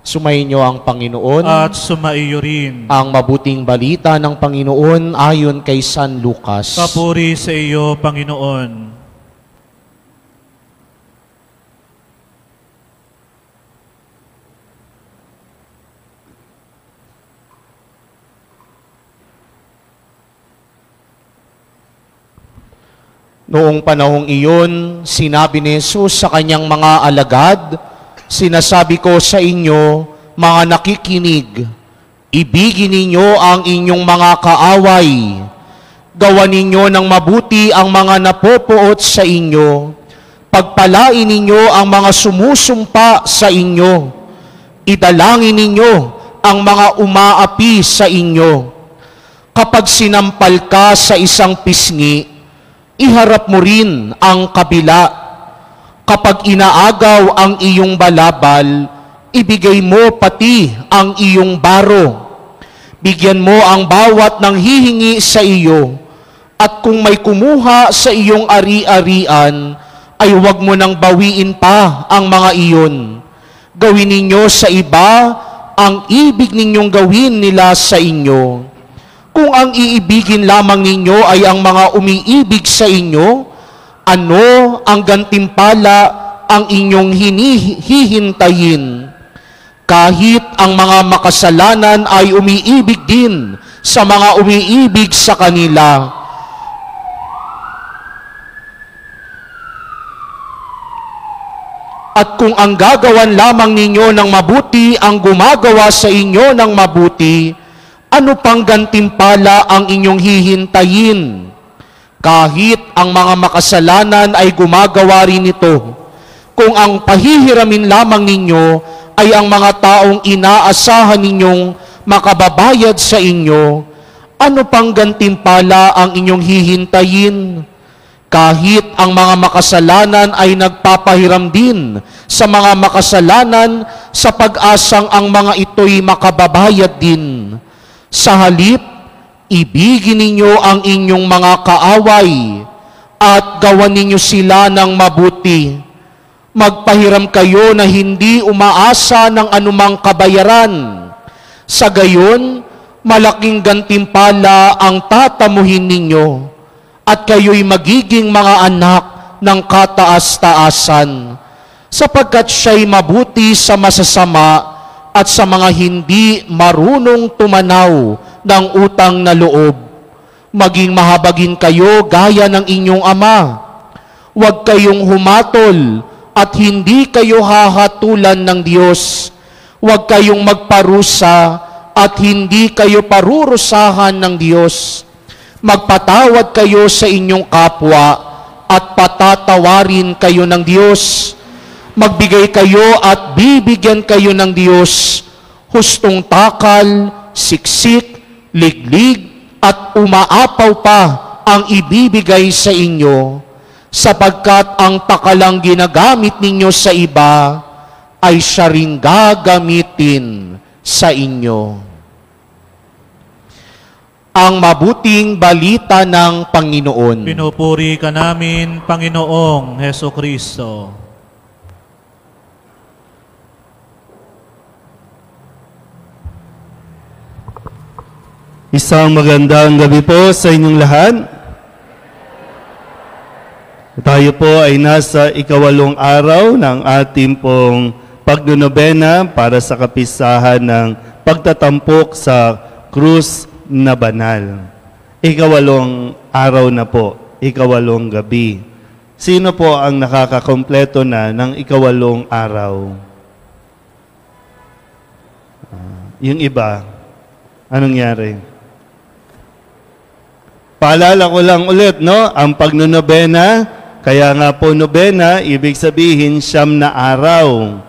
Sumainyo ang Panginoon. At sumaiyo rin. Ang mabuting balita ng Panginoon ayon kay San Lucas. Papuri sa iyo, Panginoon. Noong panahong iyon, sinabi ni Jesus sa kanyang mga alagad, "Sinasabi ko sa inyo, mga nakikinig, ibigin ninyo ang inyong mga kaaway. Gawan ninyo ng mabuti ang mga napopoot sa inyo. Pagpalain ninyo ang mga sumusumpa sa inyo. Idalangin ninyo ang mga umaapi sa inyo. Kapag sinampal ka sa isang pisngi, iharap mo rin ang kabila. Kapag inaagaw ang iyong balabal, ibigay mo pati ang iyong baro. Bigyan mo ang bawat nang hihingi sa iyo, at kung may kumuha sa iyong ari-arian, ay huwag mo nang bawiin pa ang mga iyon. Gawin ninyo sa iba ang ibig ninyong gawin nila sa inyo. Kung ang iibigin lamang ninyo ay ang mga umiibig sa inyo, ano ang gantimpala ang inyong hihintayin? Kahit ang mga makasalanan ay umiibig din sa mga umiibig sa kanila. At kung ang gagawan lamang ninyo ng mabuti ang gumagawa sa inyo ng mabuti, ano pang gantimpala ang inyong hihintayin? Kahit ang mga makasalanan ay gumagawa rin ito. Kung ang pahihiramin lamang ninyo ay ang mga taong inaasahan ninyong makababayad sa inyo, ano pang gantimpala ang inyong hihintayin? Kahit ang mga makasalanan ay nagpapahiram din sa mga makasalanan sa pag-asang ang mga ito'y makababayad din. Sa halip, ibigin ninyo ang inyong mga kaaway at gawan ninyo sila ng mabuti. Magpahiram kayo na hindi umaasa ng anumang kabayaran. Sa gayon, malaking gantimpala ang tatamuhin ninyo at kayo'y magiging mga anak ng kataas-taasan, sapagkat siya'y mabuti sa masasama at sa mga hindi marunong tumanaw ng utang na loob. Maging mahabagin kayo gaya ng inyong ama. Huwag kayong humatol at hindi kayo hahatulan ng Diyos. Huwag kayong magparusa at hindi kayo parurusahan ng Diyos. Magpatawad kayo sa inyong kapwa at patatawarin kayo ng Diyos. Magbigay kayo at bibigyan kayo ng Diyos. Hustong takal, siksik, liglig, at umaapaw pa ang ibibigay sa inyo, sapagkat ang takalang ginagamit ninyo sa iba ay siya ring gagamitin sa inyo. Ang mabuting balita ng Panginoon. Pinupuri ka namin, Panginoong Hesukristo. Isang magandang gabi po sa inyong lahat. Tayo po ay nasa 8 araw ng ating pong pagnonobena para sa kapisahan ng pagtatampok sa krus na banal. 8 araw na po, 8 gabi. Sino po ang nakakakompleto na ng 8 araw? Yung iba, anong nangyari? Paalala ko lang ulit, no? Ang pagnonobena, kaya nga po nobena, ibig sabihin 9 na araw.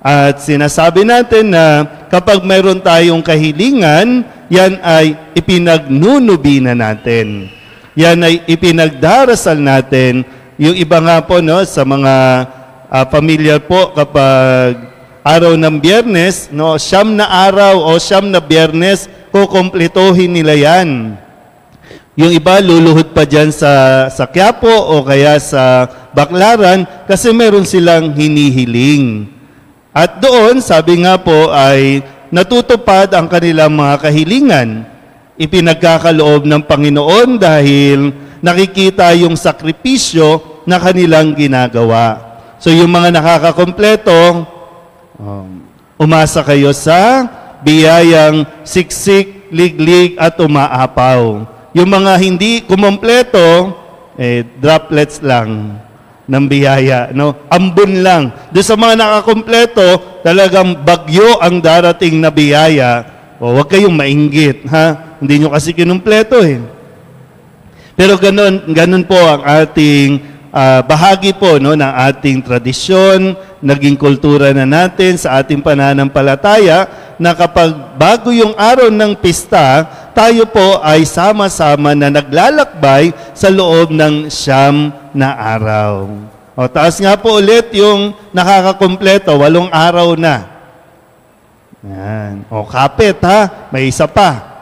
At sinasabi natin na kapag mayroon tayong kahilingan, yan ay ipinagnunubina natin. Yan ay ipinagdarasal natin. Yung iba nga po, no, sa mga pamilyar po, kapag araw ng Biyernes, no, 9 na araw o 9 na Biyernes, kukumpletohin nila yan. Yung iba, luluhod pa dyan sa Quiapo o kaya sa Baclaran kasi meron silang hinihiling. At doon, sabi nga po, ay natutupad ang kanilang mga kahilingan. Ipinagkakaloob ng Panginoon dahil nakikita yung sakripisyo na kanilang ginagawa. So yung mga nakakakumpleto, umasa kayo sa biyayang siksik, liglig at umaapaw. Yung mga hindi kumompleto, droplets lang ng biyaya, no? Ambon lang. Doon sa mga nakakumpleto, talagang bagyo ang darating na biyaya. Huwag kayong mainggit, ha? Hindi nyo kasi kinumpleto eh. Pero ganun po ang ating bahagi po, no, ng ating tradisyon, naging kultura na natin sa ating pananampalataya na kapag bago yung araw ng pista, tayo po ay sama-sama na naglalakbay sa loob ng 9 na araw. O, taas nga po ulit yung nakakakumpleto, 8 araw na. Yan. O, kapit ha, may isa pa.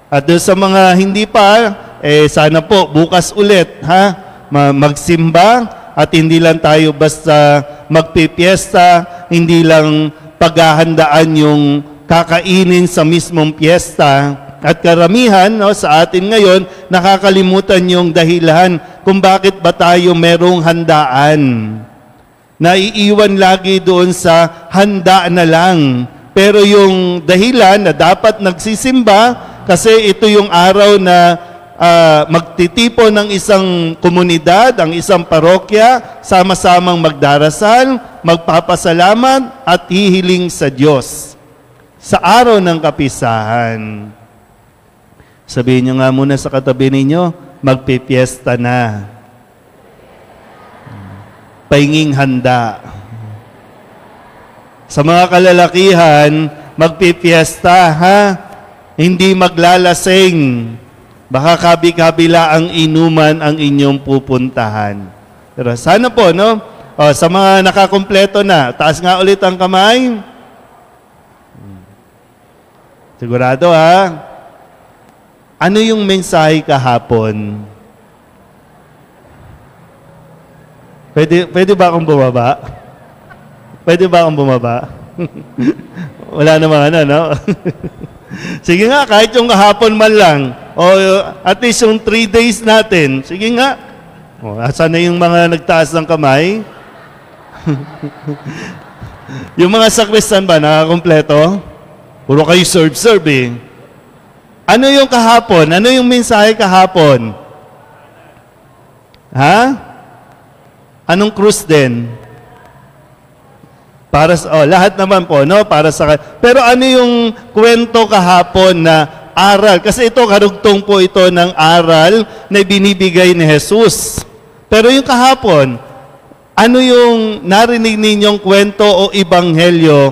At doon sa mga hindi pa, sana po bukas ulit ha, magsimba at hindi lang tayo basta magpipiesta, hindi lang paghahandaan yung kakainin sa mismong piyesta. At karamihan, no, sa atin ngayon, nakakalimutan yung dahilan kung bakit ba tayo merong handaan. Naiiwan lagi doon sa handa na lang. Pero yung dahilan na dapat nagsisimba, kasi ito yung araw na magtitipon ng isang komunidad, ang isang parokya, sama-samang magdarasal, magpapasalamat at hihiling sa Diyos. Sa araw ng kapisahan. Sabihin nyo nga muna sa katabi ninyo, magpipiesta na. Painging handa. Sa mga kalalakihan, magpipiesta, ha? Hindi maglalasing. Baka kabi-kabila ang inuman ang inyong pupuntahan. Pero sana po, no? O, sa mga nakakumpleto na, taas nga ulit ang kamay. Sigurado, ha? Ano yung mensahe kahapon? Pwede ba akong bumaba? Pwede ba akong bumaba? Wala namang ano, no? Sige nga, kahit yung kahapon man lang, o at least yung 3 days natin, sige nga. O, asan na yung mga nagtaas ng kamay? Yung mga sakristan ba, nakakompleto? Puro kayo serve eh. Ano yung kahapon? Ano yung mensahe kahapon? Ha? Anong krus din? Para sa, lahat naman po, no? Para sa, pero ano yung kwento kahapon na aral? Kasi ito, karugtong po ito ng aral na binibigay ni Jesus. Pero yung kahapon, ano yung narinig ninyong kwento o ibanghelyo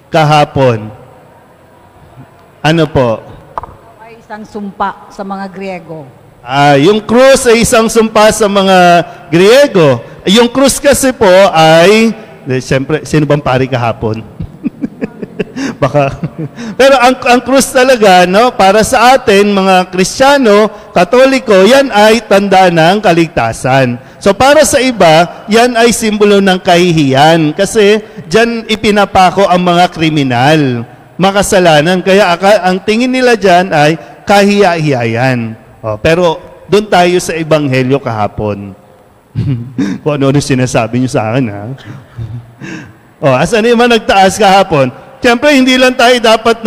kahapon? Ano po? Ay isang sumpa sa mga Griego. Yung krus ay isang sumpa sa mga Griego. Yung krus kasi po ay, siyempre, sino bang pari kahapon? Baka. Pero ang krus talaga, no, para sa atin, mga Kristiyano, Katoliko, yan ay tanda ng kaligtasan. So para sa iba, yan ay simbolo ng kahihiyan. Kasi dyan ipinapako ang mga kriminal, makasalanan. Kaya ang tingin nila dyan ay kahiya-hiyayan. Pero doon tayo sa Ebanghelyo kahapon. Kung ano sinasabi nyo sa akin, ha? Asan yung mga nagtaas kahapon? Siyempre, hindi lang tayo dapat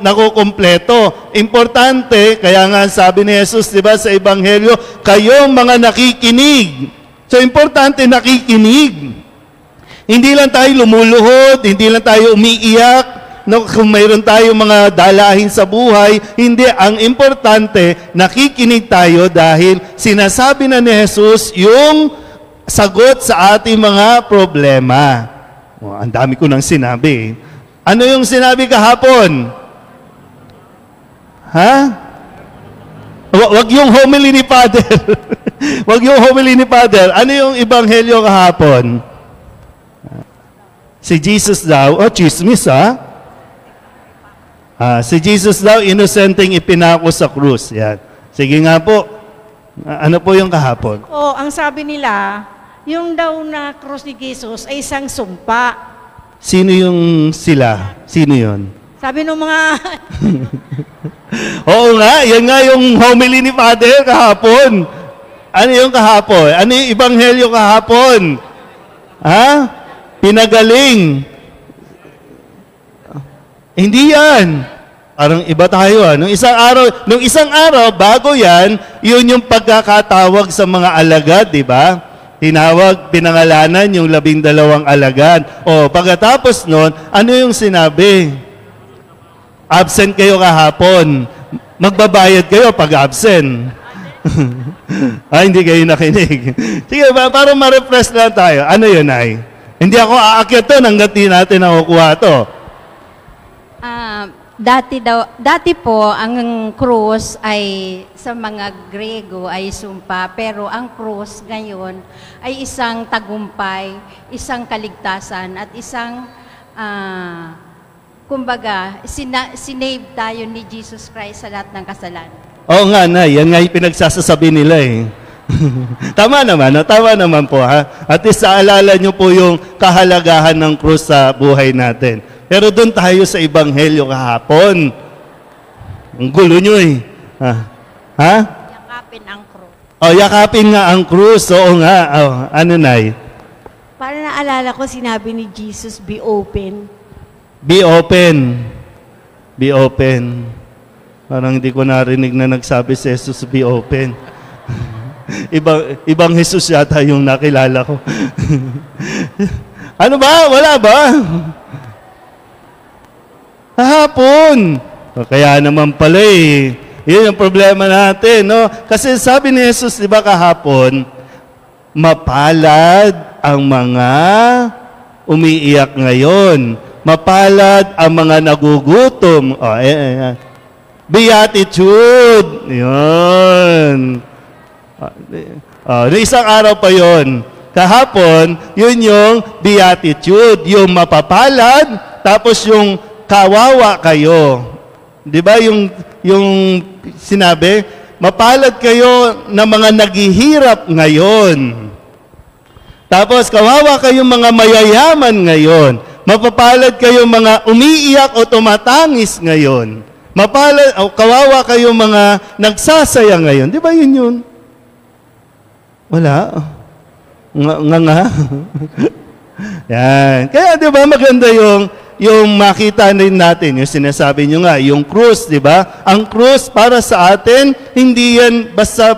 nakukumpleto. Importante, kaya nga sabi ni Jesus, di ba, sa Ebanghelyo, kayo mga nakikinig. So, importante, nakikinig. Hindi lang tayo lumuluhod, hindi lang tayo umiiyak, no, kung mayroon tayong mga dalahin sa buhay, hindi. Ang importante, nakikinig tayo dahil sinasabi na ni Jesus yung sagot sa ating mga problema. Ang dami ko nang sinabi. Ano yung sinabi kahapon? Ha? Wag yung homily ni Father. Wag yung homily ni Father. Ano yung ebanghelyo kahapon? Si Jesus daw, chismis ha? Si Jesus daw, inosenteng ipinako sa krus. Yan. Sige nga po. Ano po yung kahapon? Ang sabi nila, yung daw na krus ni Jesus ay isang sumpa. Sino yung sila? Sino yun? Sabi ng mga, Oo nga, yan nga yung homily ni Father kahapon. Ano yung kahapon? Ano yung ebanghelyo kahapon? Ha? Pinagaling. Hindi yan. Parang iba tayo. Nung isang araw, bago yan, yun yung pagkakatawag sa mga alagad, di ba? Tinawag, pinangalanan yung 12 alagad. O, pagkatapos nun, ano yung sinabi? Absent kayo kahapon. Magbabayad kayo pag absent. Hindi kayo nakinig. Sige, para ma-refresh lang tayo. Ano yun, ay? Hindi ako aakyat to hanggat di natin nakukuha to. dati po, ang krus ay sa mga Grego ay sumpa, pero ang krus ngayon ay isang tagumpay, isang kaligtasan, at isang, kumbaga, sinave tayo ni Jesus Christ sa lahat ng kasalanan. Oo nga, Nay. Yan nga yung pinagsasasabi nila eh. Tama naman, no? Tama naman po, ha? At least naalala nyo po yung kahalagahan ng krus sa buhay natin. Pero doon tayo sa Ebanghelyo kahapon. Ang gulo nyo eh. Ha? Yakapin ang krus. Yakapin nga ang krus. Oo nga. Ano, Nay? Para naalala ko, sinabi ni Jesus, be open. Be open. Be open. Parang hindi ko narinig na nagsabi si Jesus, be open. Ibang Jesus yata yung nakilala ko. Ano ba? Wala ba? Kahapon. Kaya naman pala eh. Yun yung problema natin, no? Kasi sabi ni Jesus, di ba kahapon, mapalad ang mga umiiyak ngayon. Mapalad ang mga nagugutom. Beatitude. Yun. Isang araw pa yun. Kahapon, yun yung beatitude. Yung mapapalad, tapos yung kawawa kayo. Di ba yung sinabi, mapalad kayo na mga naghihirap ngayon. Tapos kawawa kayong mga mayayaman ngayon. Mapapalad kayo mga umiiyak o tumatangis ngayon. Kawawa kayo mga nagsasaya ngayon. Di ba yun? Wala. Nga. Yan. Kaya di ba maganda yung makita rin natin, yung sinasabi nyo nga, yung krus, di ba? Ang krus para sa atin, hindi yan basta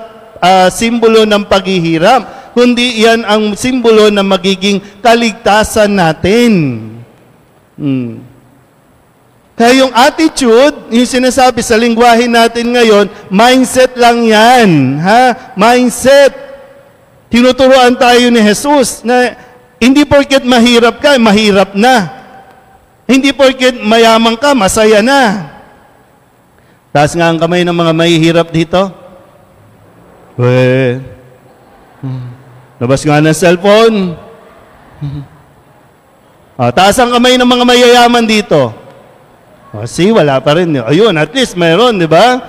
simbolo ng paghihirap, kundi yan ang simbolo na magiging kaligtasan natin. Kaya yung attitude, yung sinasabi sa lingwahe natin ngayon, mindset lang yan. Ha? Mindset. Tinuturuan tayo ni Jesus na hindi porket mahirap ka, mahirap na. Hindi porket mayaman ka, masaya na. Taas nga ang kamay ng mga mahihirap dito. Labas nga ng cellphone. Taas ang kamay ng mga mayayaman dito. Wala pa rin. Ayun, at least mayroon, di ba?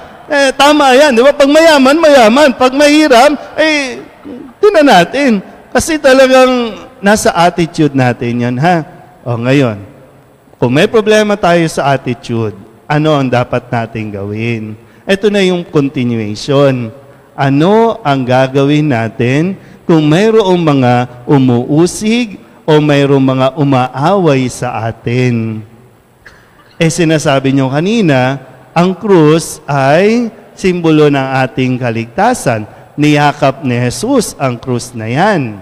Tama yan, di ba? Pag mayaman. Pag mahirap, tinan natin. Kasi talagang nasa attitude natin yan, ha? Ngayon, kung may problema tayo sa attitude, ano ang dapat natin gawin? Ito na yung continuation. Ano ang gagawin natin kung mayroong mga umuusig o mayroong mga umaaway sa atin? Sinasabi nyo kanina, ang krus ay simbolo ng ating kaligtasan. Niyakap ni Jesus ang krus na yan.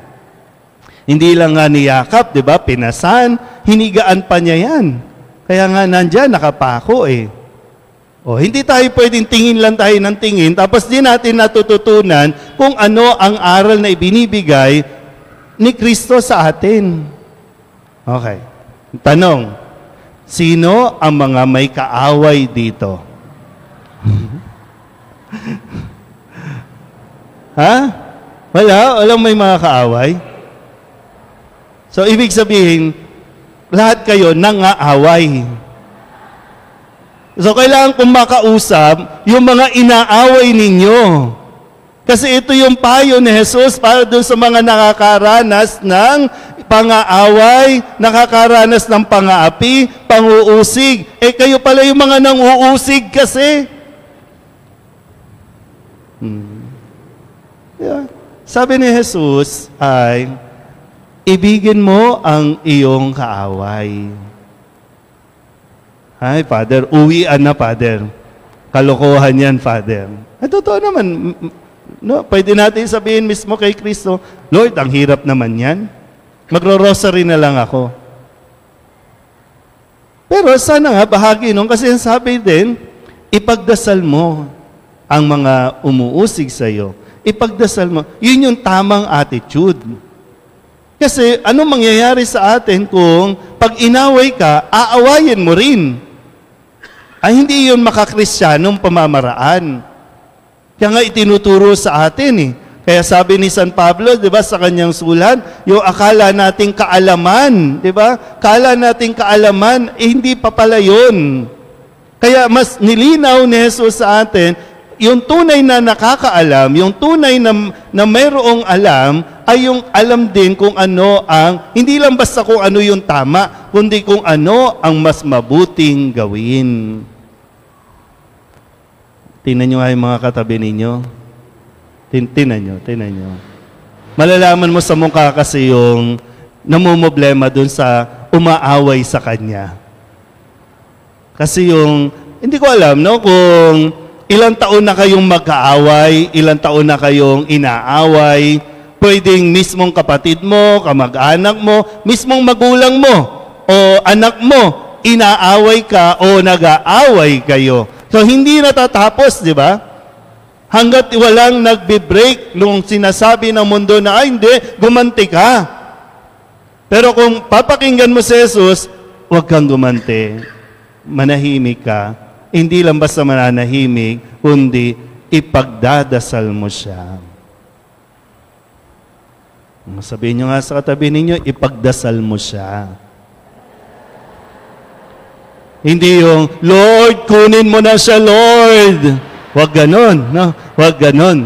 Hindi lang nga niyakap, di ba? Pinasan, hinigaan pa niya yan. Kaya nga nandyan, nakapako eh. Hindi tayo pwedeng tingin lang tayo ng tingin, tapos di natin natututunan kung ano ang aral na ibinibigay ni Kristo sa atin. Okay. Tanong, sino ang mga may kaaway dito? Ha? Walang may mga kaaway? So, ibig sabihin, lahat kayo nangaaway. So, kailangan kong makausap yung mga inaaway ninyo. Kasi ito yung payo ni Jesus para doon sa mga nakakaranas ng pang-aaway, nakakaranas ng pang-aapi, pang-uusig. Kayo pala yung mga nang-uusig kasi. Yeah. Sabi ni Jesus ay, ibigin mo ang iyong kaaway. Ay, Father, uwian na, Father. Kalokohan yan, Father. Totoo naman. No, pwede natin sabihin mismo kay Kristo, Lord, ang hirap naman yan. Magro-rosary na lang ako. Pero sana nga, bahagi nun, kasi sabi din, ipagdasal mo ang mga umuusig sa iyo. Ipagdasal mo. Yun yung tamang attitude. Kasi ano mangyayari sa atin kung pag inaway ka, aawayin mo rin. Ay hindi yun makakrisyanong pamamaraan. Kaya nga itinuturo sa atin Kaya sabi ni San Pablo, 'di ba, sa kanyang sulat, yung akala nating kaalaman, 'di ba? Akala nating kaalaman, hindi pa pala 'yun. Kaya mas nilinaw ni Jesus sa atin, yung tunay na nakakaalam, yung tunay na mayroong alam, ay yung alam din kung ano ang, hindi lang basta kung ano yung tama, kundi kung ano ang mas mabuting gawin. Tingnan nyo nga yung mga katabi ninyo. Tingnan nyo. Malalaman mo sa mukha kasi yung namumblema dun sa umaaway sa kanya. Kasi yung, hindi ko alam, no, kung ilang taon na kayong magkaaway, ilang taon na kayong inaaway, pwedeng mismong kapatid mo, kamag-anak mo, mismong magulang mo, o anak mo, inaaway ka o nag-aaway kayo. So, hindi natatapos, di ba? Hanggat walang nagbe-break nung sinasabi ng mundo na, ay hindi, gumanti ka. Pero kung papakinggan mo si Jesus, huwag kang gumanti. Manahimik ka. Hindi lang basta mananahimik, kundi ipagdadasal mo siya. Sabihin nyo nga sa katabi ninyo, ipagdasal mo siya. Hindi yung, Lord, kunin mo na siya, Lord. Huwag ganon, no? Huwag ganon.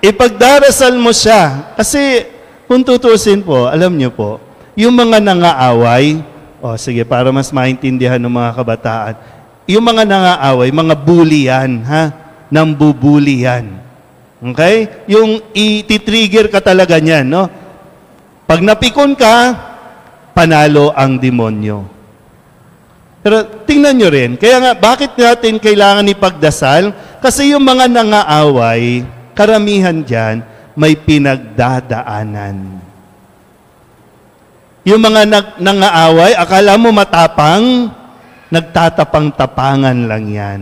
Ipagdarasal mo siya. Kasi, kung tutusin po, alam nyo po, yung mga nangaaway, sige, para mas maintindihan ng mga kabataan, yung mga nangaaway, mga bully yan, Nambubuli yan. Okay? Yung iti-trigger ka talaga niyan, no? Pag napikon ka, panalo ang demonyo. Pero tingnan nyo rin, kaya nga, bakit natin kailangan ipagdasal? Kasi yung mga nangaaway, karamihan dyan, may pinagdadaanan. Yung mga nangaaway, akala mo matapang, nagtatapang-tapangan lang yan.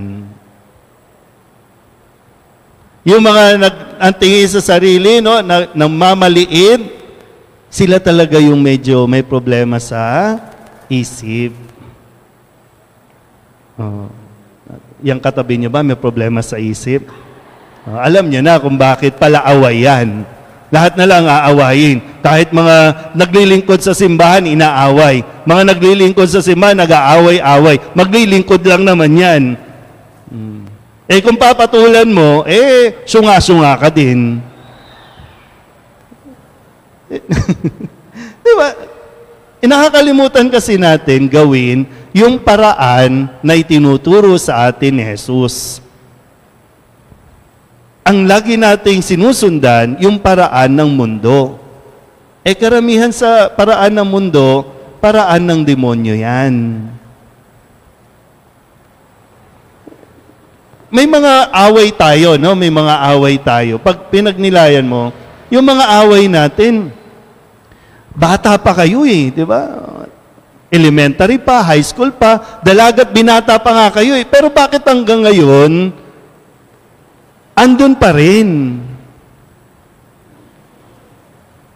Yung mga nagtingin sa sarili, no, namamaliit, sila talaga yung medyo may problema sa isip. Yang katabi niyo ba may problema sa isip? Alam niyo na kung bakit pala away yan. Lahat na lang aawayin. Kahit mga naglilingkod sa simbahan, inaaway. Mga naglilingkod sa simbahan, nag-aaway-away. Maglilingkod lang naman yan. Kung papatulan mo, sunga-sunga ka din. Diba? Nakakalimutan kasi natin gawin yung paraan na itinuturo sa atin ni Jesus. Ang lagi nating sinusundan, yung paraan ng mundo. Karamihan sa paraan ng mundo, paraan ng demonyo yan. May mga away tayo, no? May mga away tayo. Pag pinagnilayan mo, yung mga away natin, bata pa kayo di ba? Elementary pa, high school pa, dalagat binata pa nga kayo Pero bakit hanggang ngayon, andun pa rin?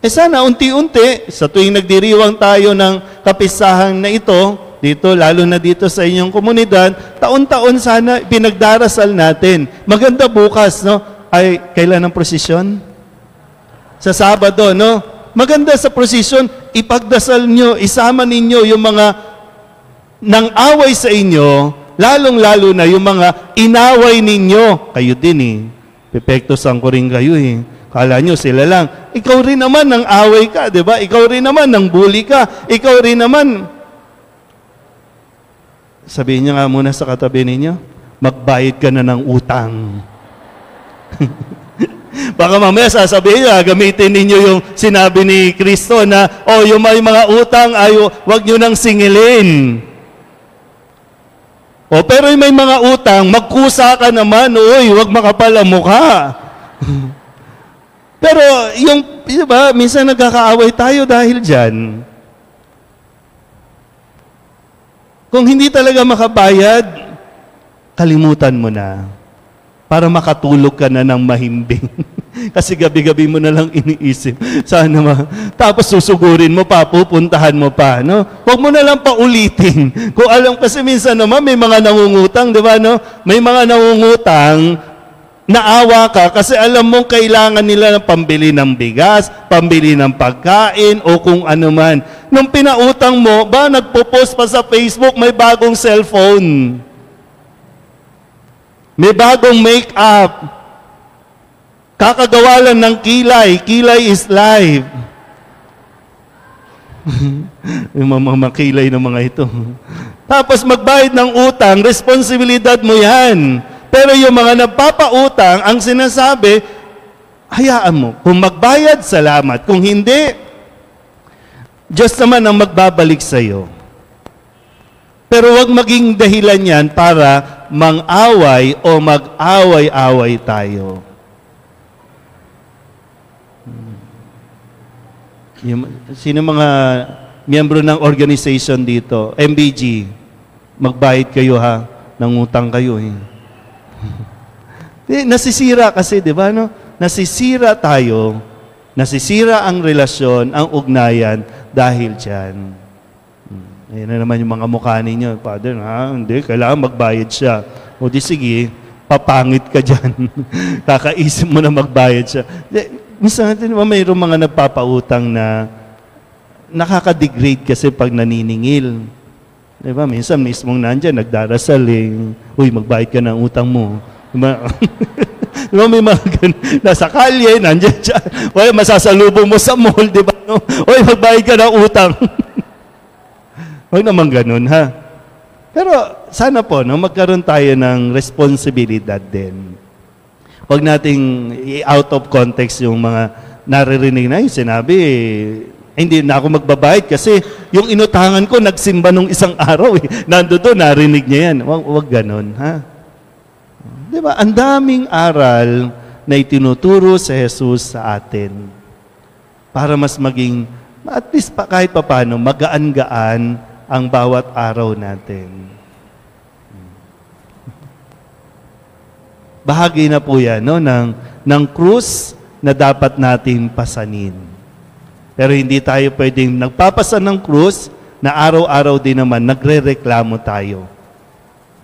Sana unti-unti, sa tuwing nagdiriwang tayo ng kapisahan na ito, dito, lalo na dito sa inyong komunidad, taon-taon sana pinagdarasal natin. Maganda bukas, no? Ay, kailan ang prosesyon? Sa Sabado, no? Maganda sa prosesyon, ipagdasal nyo, isama ninyo yung mga nang-away sa inyo, lalong-lalo na yung mga inaway ninyo. Kayo din Pepekto sang ko rin kayo Kala nyo sila lang. Ikaw rin naman nang away ka, di ba? Ikaw rin naman nang bully ka. Ikaw rin naman. Sabihin niyo nga muna sa katabi ninyo, magbayad ka na ng utang. Baka mamaya sasabihin niya, gamitin ninyo yung sinabi ni Kristo na, yung may mga utang, wag nyo nang singilin. Pero yung may mga utang, magkusa ka naman, wag makapal ang mukha. Pero yung, diba, minsan nagkakaaway tayo dahil dyan. Kung hindi talaga makabayad, kalimutan mo na. Para makatulog ka na ng mahimbing. Kasi gabi-gabi mo na lang iniisip. Sana tapos susugurin mo pa, pupuntahan mo pa. No? Huwag mo na lang paulitin. Kung alam, kasi minsan naman may mga nangungutang, di ba? No? May mga nangungutang, naawa ka kasi alam mong kailangan nila ng pambili ng bigas, pambili ng pagkain, o kung ano man. Nung pinautang mo, nagpo-post pa sa Facebook, may bagong cellphone. May bagong make-up. Kakagawa lang ng kilay. Kilay is life. Yung mga kilay ng mga ito. Tapos magbayad ng utang, responsibilidad mo yan. Pero yung mga nagpapautang, ang sinasabi, hayaan mo. Kung magbayad, salamat. Kung hindi, Diyos naman ang magbabalik sa iyo. Pero wag maging dahilan yan para mang-away o mag-away-away tayo. Sino mga miyembro ng organization dito? MBG, magbayad kayo ha. Nangutang kayo eh. Nasisira kasi, di ba? No? Nasisira tayo, nasisira ang relasyon, ang ugnayan dahil dyan. Ayan na naman yung mga mukha ninyo. Father, hindi, kailangan magbayad siya. O di sige, papangit ka dyan. Kakaisip mo na magbayad siya. Minsan natin, mayroong mga nagpapautang na nakaka-degrade kasi pag naniningil. Diba? Minsan mismong nandyan, nagdarasal uy, magbayad ka ng utang mo. Diba? Diba may mga nasa kalye, nandyan siya. Uy, masasalubong mo sa mall, diba? Uy, magbayad ka ng utang. Huwag naman ganun, ha? Pero sana po, magkaroon tayo ng responsibilidad din. Huwag nating out of context yung mga naririnig na yung sinabi, hindi na ako magbabayad kasi yung inutangan ko, nagsimba nung isang araw. Nandoon, narinig niya yan. Huwag ganun, ha? Diba? Ang daming aral na itinuturo sa Jesus sa atin para mas maging, at least kahit paano, magaan-gaan ang bawat araw natin. Bahagi na po yan ng krus na dapat natin pasanin. Pero hindi tayo pwedeng nagpapasan ng krus na araw-araw din naman nagre-reklamo tayo.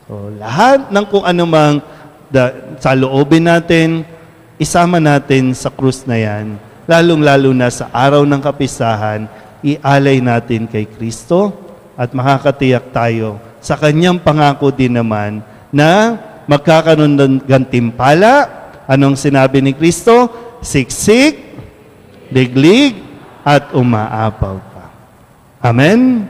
So, lahat ng kung anumang sa loobin natin, isama natin sa krus na yan, lalong-lalo na sa araw ng kapistahan, ialay natin kay Kristo at makakatiyak tayo sa kanyang pangako din naman na magkakaroon ng gantimpala. Anong sinabi ni Kristo? Siksik, liglig, at umaapaw pa. Amen?